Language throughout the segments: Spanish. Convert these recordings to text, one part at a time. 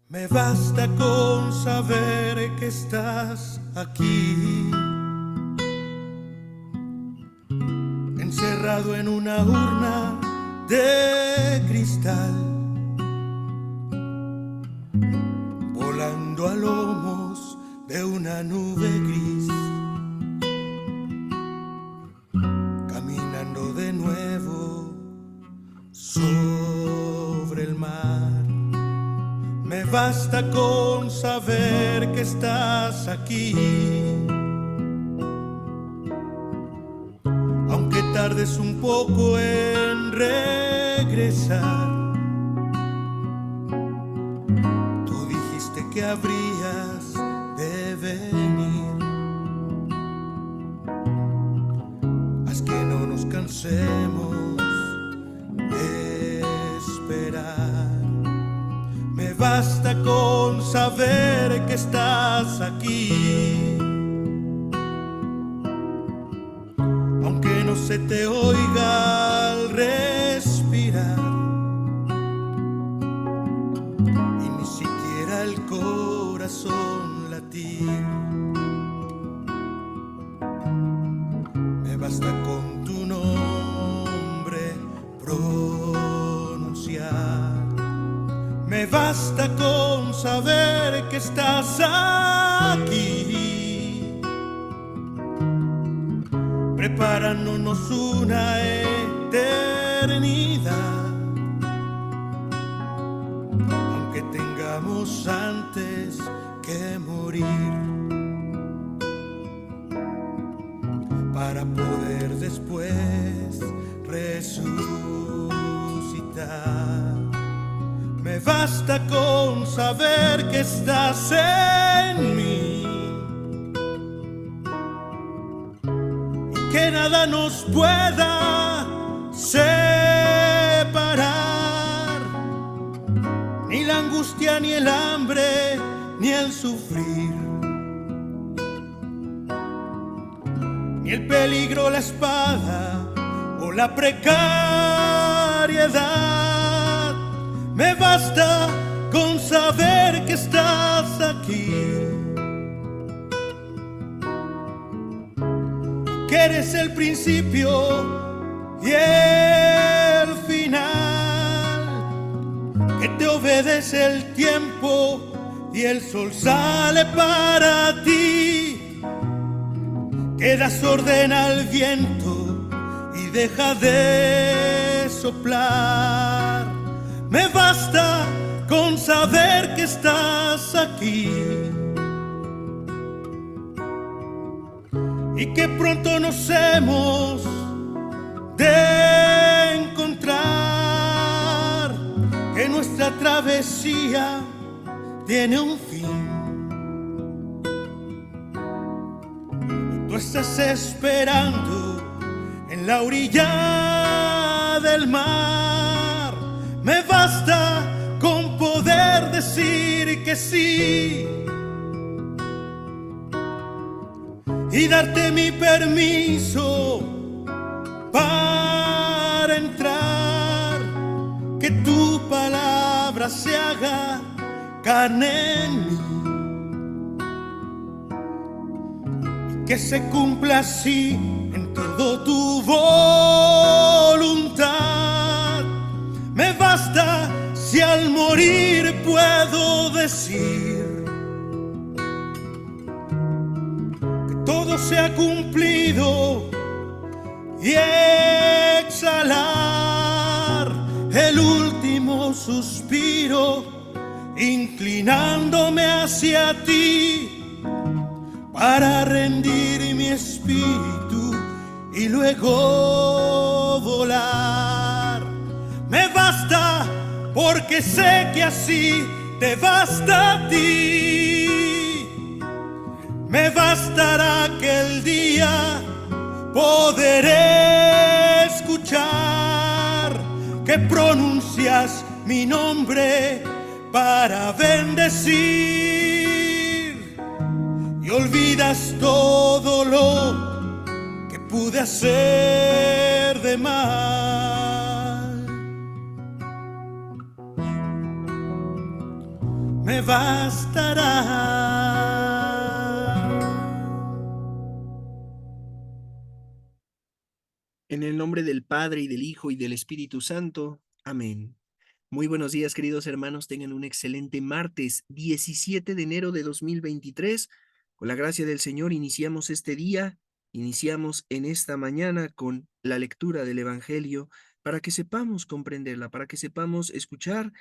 Me basta con saber que estás aquí, encerrado en una urna de cristal, volando a lomos de una nube gris, caminando de nuevo sobre el mar. Me basta con saber que estás aquí, aunque tardes un poco en regresar. Tú dijiste que habrías de venir. Haz que no nos cansemos de esperar. Me basta con saber que estás aquí, aunque no se te oiga al respirar y ni siquiera el corazón latir. Me basta con tu nombre pronunciar. Me basta con saber que estás aquí, preparándonos una eternidad, aunque tengamos antes que morir, para poder después resucitar. Me basta con saber que estás en mí y que nada nos pueda separar, ni la angustia, ni el hambre, ni el sufrir, ni el peligro, la espada o la precariedad. Me basta con saber que estás aquí, que eres el principio y el final, que te obedece el tiempo y el sol sale para ti, que das orden al viento y deja de soplar. Me basta con saber que estás aquí y que pronto nos hemos de encontrar, que nuestra travesía tiene un fin y tú estás esperando en la orilla del mar. Me basta con poder decir que sí y darte mi permiso para entrar, que tu palabra se haga carne en mí y que se cumpla así en todo tu voluntad. Me basta si al morir puedo decir que todo se ha cumplido y exhalar el último suspiro, inclinándome hacia ti para rendir mi espíritu y luego volar. Me basta porque sé que así te basta a ti. Me bastará aquel día poder escuchar que pronuncias mi nombre para bendecir y olvidas todo lo que pude hacer de mal. me bastará. En el nombre del Padre, y del Hijo, y del Espíritu Santo. Amén. Muy buenos días, queridos hermanos. Tengan un excelente martes, 17 de enero de 2023. Con la gracia del Señor iniciamos este día, iniciamos en esta mañana con la lectura del Evangelio para que sepamos comprenderla, para que sepamos escuchar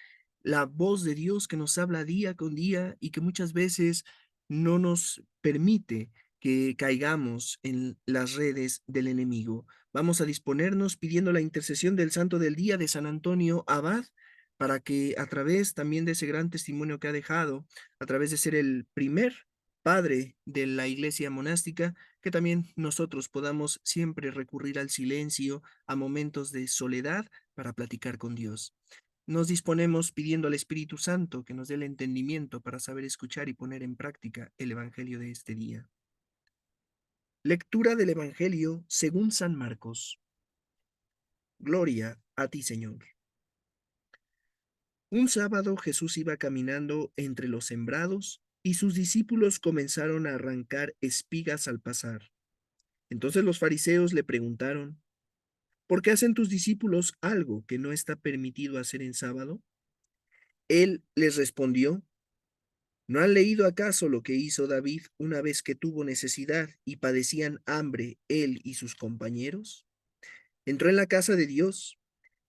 la voz de Dios que nos habla día con día y que muchas veces no nos permite que caigamos en las redes del enemigo. Vamos a disponernos pidiendo la intercesión del Santo del Día de San Antonio Abad, para que a través también de ese gran testimonio que ha dejado, a través de ser el primer padre de la iglesia monástica, que también nosotros podamos siempre recurrir al silencio, a momentos de soledad para platicar con Dios. Nos disponemos pidiendo al Espíritu Santo que nos dé el entendimiento para saber escuchar y poner en práctica el Evangelio de este día. Lectura del Evangelio según San Marcos. Gloria a ti, Señor. Un sábado Jesús iba caminando entre los sembrados y sus discípulos comenzaron a arrancar espigas al pasar. Entonces los fariseos le preguntaron, ¿por qué hacen tus discípulos algo que no está permitido hacer en sábado? Él les respondió, ¿no han leído acaso lo que hizo David una vez que tuvo necesidad y padecían hambre él y sus compañeros? Entró en la casa de Dios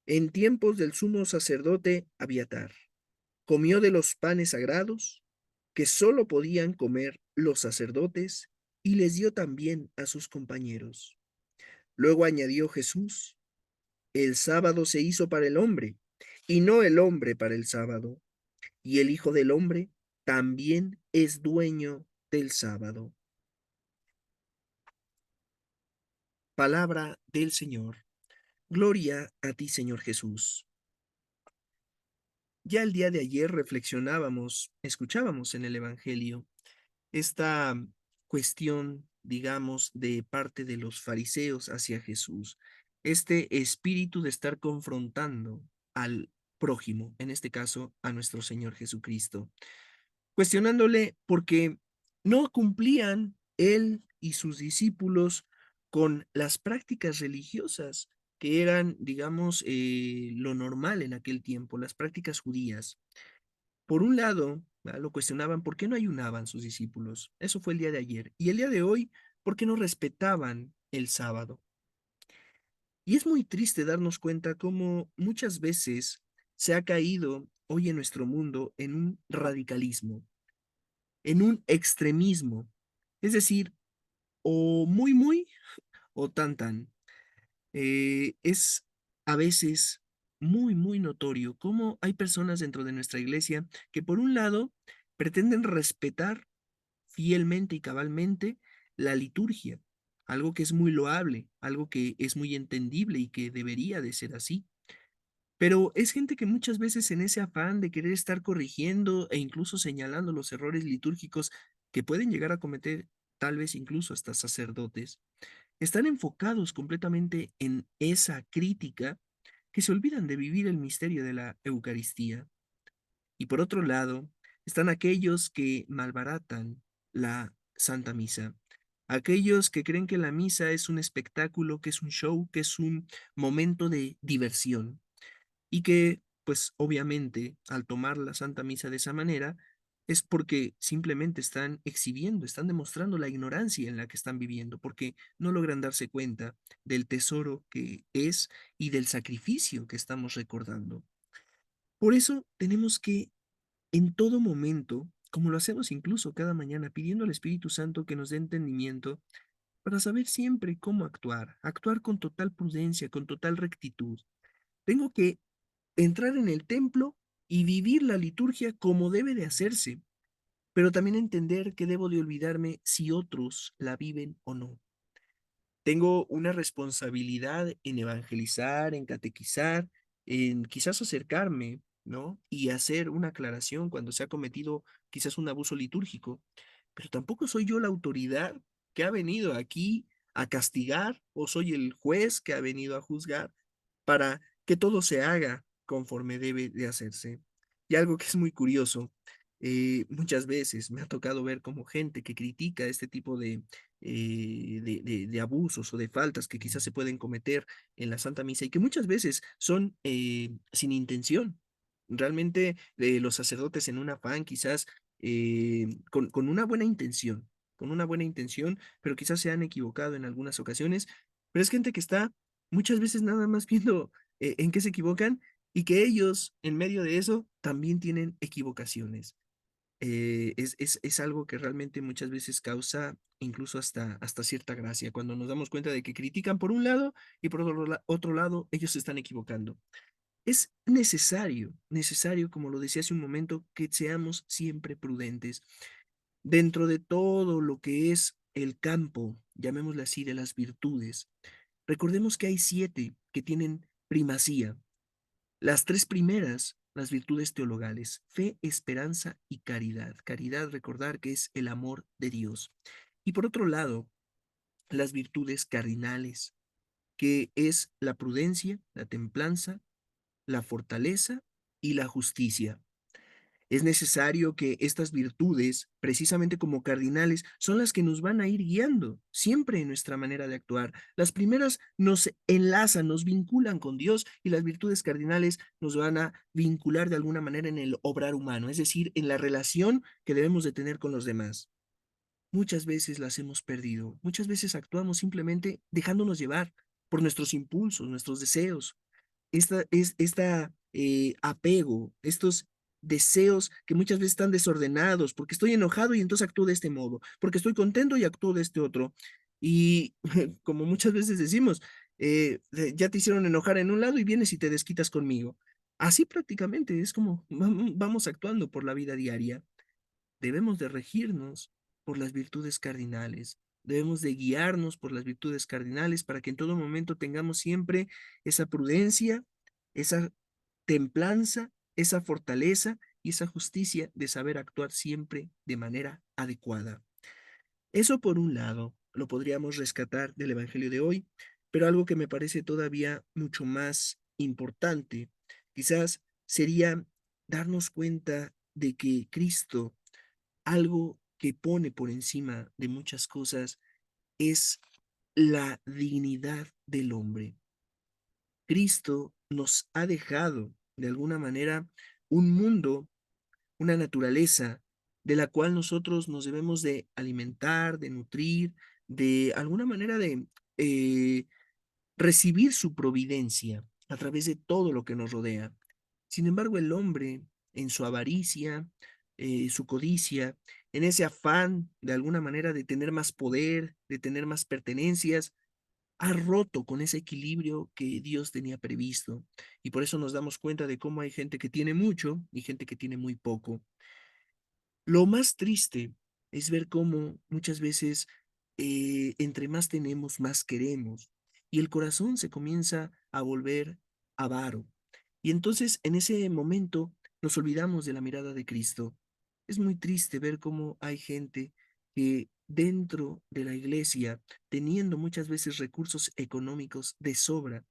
en tiempos del sumo sacerdote Abiatar. Comió de los panes sagrados que solo podían comer los sacerdotes y les dio también a sus compañeros. Luego añadió Jesús, el sábado se hizo para el hombre y no el hombre para el sábado, y el Hijo del Hombre también es dueño del sábado. Palabra del Señor. Gloria a ti, Señor Jesús. Ya el día de ayer reflexionábamos, escuchábamos en el Evangelio esta cuestión, digamos, de parte de los fariseos hacia Jesús, este espíritu de estar confrontando al prójimo, en este caso a nuestro Señor Jesucristo, cuestionándole porque no cumplían él y sus discípulos con las prácticas religiosas que eran, digamos, lo normal en aquel tiempo, las prácticas judías. Por un lado, lo cuestionaban por qué no ayunaban sus discípulos. Eso fue el día de ayer. Y el día de hoy, ¿por qué no respetaban el sábado? Y es muy triste darnos cuenta cómo muchas veces se ha caído hoy en nuestro mundo en un radicalismo, en un extremismo. Es decir, o muy, muy, o tan, tan. Es a veces muy, muy notorio cómo hay personas dentro de nuestra iglesia que por un lado pretenden respetar fielmente y cabalmente la liturgia, algo que es muy loable, algo que es muy entendible y que debería de ser así. Pero es gente que muchas veces en ese afán de querer estar corrigiendo e incluso señalando los errores litúrgicos que pueden llegar a cometer tal vez incluso hasta sacerdotes, están enfocados completamente en esa crítica que se olvidan de vivir el misterio de la Eucaristía. Y por otro lado, están aquellos que malbaratan la Santa Misa, aquellos que creen que la misa es un espectáculo, que es un show, que es un momento de diversión y que, pues obviamente, al tomar la Santa Misa de esa manera, es porque simplemente están exhibiendo, están demostrando la ignorancia en la que están viviendo, porque no logran darse cuenta del tesoro que es y del sacrificio que estamos recordando. Por eso tenemos que en todo momento, como lo hacemos incluso cada mañana, pidiendo al Espíritu Santo que nos dé entendimiento para saber siempre cómo actuar, actuar con total prudencia, con total rectitud. Tengo que entrar en el templo y vivir la liturgia como debe de hacerse, pero también entender que debo de olvidarme si otros la viven o no. Tengo una responsabilidad en evangelizar, en catequizar, en quizás acercarme, ¿no? Y hacer una aclaración cuando se ha cometido quizás un abuso litúrgico, pero tampoco soy yo la autoridad que ha venido aquí a castigar o soy el juez que ha venido a juzgar para que todo se haga conforme debe de hacerse. Y algo que es muy curioso Muchas veces me ha tocado ver como gente que critica este tipo de abusos o de faltas que quizás se pueden cometer en la Santa Misa y que muchas veces son sin intención. Realmente los sacerdotes en un afán, quizás con con una buena intención, pero quizás se han equivocado en algunas ocasiones, pero es gente que está muchas veces nada más viendo en qué se equivocan y que ellos, en medio de eso, también tienen equivocaciones. Es algo que realmente muchas veces causa incluso hasta cierta gracia, cuando nos damos cuenta de que critican por un lado y por otro lado ellos se están equivocando. Es necesario, como lo decía hace un momento, que seamos siempre prudentes. Dentro de todo lo que es el campo, llamémosle así, de las virtudes, recordemos que hay 7 que tienen primacía. Las 3 primeras, las virtudes teologales, fe, esperanza y caridad. Caridad, recordar que es el amor de Dios. Y por otro lado, las virtudes cardinales, que es la prudencia, la templanza, la fortaleza y la justicia. Es necesario que estas virtudes, precisamente como cardinales, son las que nos van a ir guiando siempre en nuestra manera de actuar. Las primeras nos enlazan, nos vinculan con Dios y las virtudes cardinales nos van a vincular de alguna manera en el obrar humano, es decir, en la relación que debemos de tener con los demás. Muchas veces las hemos perdido, muchas veces actuamos simplemente dejándonos llevar por nuestros impulsos, nuestros deseos, apego, estos deseos que muchas veces están desordenados, porque estoy enojado y entonces actúo de este modo, porque estoy contento y actúo de este otro. Y como muchas veces decimos, ya te hicieron enojar en un lado y vienes y te desquitas conmigo. Así prácticamente es como vamos actuando por la vida diaria. Debemos de regirnos por las virtudes cardinales, debemos de guiarnos por las virtudes cardinales para que en todo momento tengamos siempre esa prudencia, esa templanza, esa fortaleza y esa justicia de saber actuar siempre de manera adecuada. Eso por un lado, lo podríamos rescatar del Evangelio de hoy, pero algo que me parece todavía mucho más importante, quizás sería darnos cuenta de que Cristo algo que pone por encima de muchas cosas es la dignidad del hombre. Cristo nos ha dejado, de alguna manera, un mundo, una naturaleza de la cual nosotros nos debemos de alimentar, de nutrir, de alguna manera de eh, recibir su providencia a través de todo lo que nos rodea. Sin embargo, el hombre, en su avaricia, su codicia, en ese afán de alguna manera de tener más poder, de tener más pertenencias, ha roto con ese equilibrio que Dios tenía previsto. Y por eso nos damos cuenta de cómo hay gente que tiene mucho y gente que tiene muy poco. Lo más triste es ver cómo muchas veces entre más tenemos, más queremos. Y el corazón se comienza a volver avaro. Y entonces en ese momento nos olvidamos de la mirada de Cristo. Es muy triste ver cómo hay gente que dentro de la iglesia, teniendo muchas veces recursos económicos de sobra,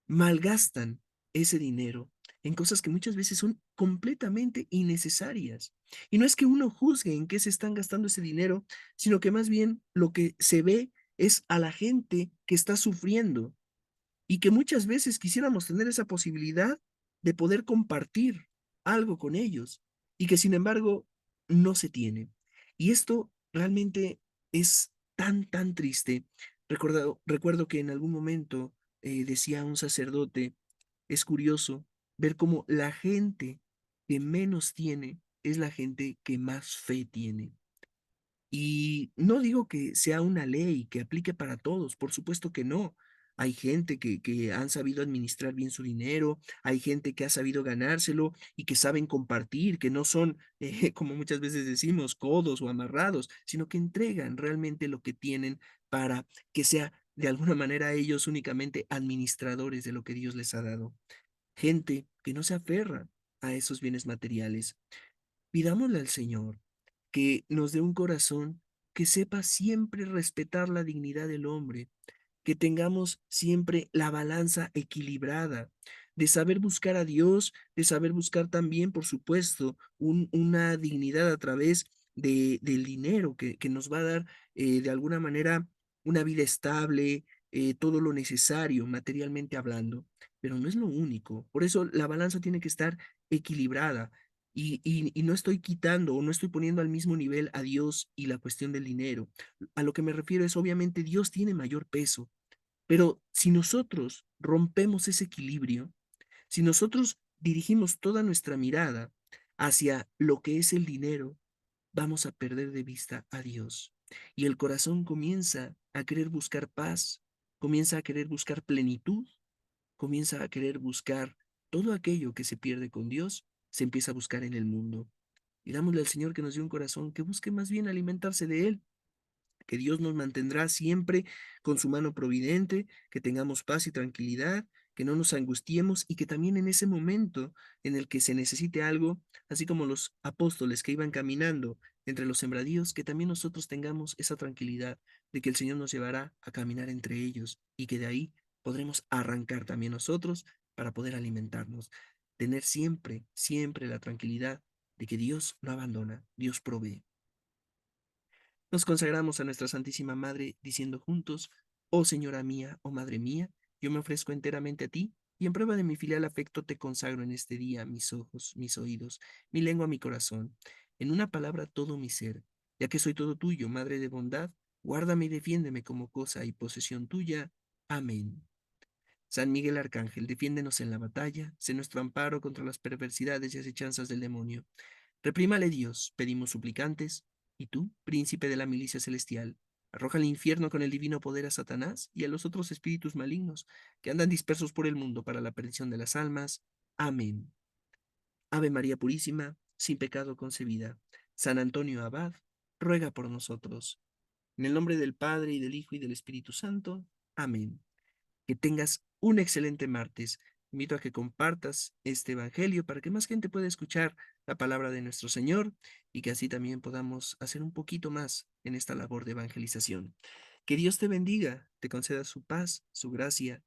malgastan ese dinero en cosas que muchas veces son completamente innecesarias. Y no es que uno juzgue en qué se están gastando ese dinero, sino que más bien lo que se ve es a la gente que está sufriendo y que muchas veces quisiéramos tener esa posibilidad de poder compartir algo con ellos y que sin embargo no se tiene. Y esto realmente es tan triste. Recuerdo que en algún momento decía un sacerdote, es curioso ver cómo la gente que menos tiene es la gente que más fe tiene. Y no digo que sea una ley que aplique para todos, por supuesto que no. Hay gente que han sabido administrar bien su dinero, hay gente que ha sabido ganárselo y que saben compartir, que no son, como muchas veces decimos, codos o amarrados, sino que entregan realmente lo que tienen para que sea de alguna manera ellos únicamente administradores de lo que Dios les ha dado. Gente que no se aferra a esos bienes materiales. Pidámosle al Señor que nos dé un corazón que sepa siempre respetar la dignidad del hombre, que tengamos siempre la balanza equilibrada, de saber buscar a Dios, de saber buscar también, por supuesto, una dignidad a través del dinero que nos va a dar de alguna manera una vida estable, todo lo necesario materialmente hablando, pero no es lo único. Por eso la balanza tiene que estar equilibrada. Y no estoy quitando o no estoy poniendo al mismo nivel a Dios y la cuestión del dinero. A lo que me refiero es, obviamente, Dios tiene mayor peso, pero si nosotros rompemos ese equilibrio, si nosotros dirigimos toda nuestra mirada hacia lo que es el dinero, vamos a perder de vista a Dios. Y el corazón comienza a querer buscar paz, comienza a querer buscar plenitud, comienza a querer buscar todo aquello que se pierde con Dios, se empieza a buscar en el mundo. Y dámosle al Señor que nos dio un corazón que busque más bien alimentarse de Él, que Dios nos mantendrá siempre con su mano providente, que tengamos paz y tranquilidad, que no nos angustiemos y que también en ese momento en el que se necesite algo, así como los apóstoles que iban caminando entre los sembradíos, que también nosotros tengamos esa tranquilidad de que el Señor nos llevará a caminar entre ellos y que de ahí podremos arrancar también nosotros para poder alimentarnos. Tener siempre, siempre la tranquilidad de que Dios no abandona, Dios provee. Nos consagramos a nuestra Santísima Madre diciendo juntos, oh Señora mía, oh Madre mía, yo me ofrezco enteramente a ti y en prueba de mi filial afecto te consagro en este día mis ojos, mis oídos, mi lengua, mi corazón, en una palabra todo mi ser, ya que soy todo tuyo, Madre de bondad, guárdame y defiéndeme como cosa y posesión tuya. Amén. San Miguel Arcángel, defiéndenos en la batalla, sé nuestro amparo contra las perversidades y acechanzas del demonio. Reprímale Dios, pedimos suplicantes, y tú, príncipe de la milicia celestial, arroja al infierno con el divino poder a Satanás y a los otros espíritus malignos que andan dispersos por el mundo para la perdición de las almas. Amén. Ave María Purísima, sin pecado concebida. San Antonio Abad, ruega por nosotros. En el nombre del Padre y del Hijo y del Espíritu Santo. Amén. Que tengas un excelente martes. Invito a que compartas este evangelio para que más gente pueda escuchar la palabra de nuestro Señor y que así también podamos hacer un poquito más en esta labor de evangelización. Que Dios te bendiga, te conceda su paz, su gracia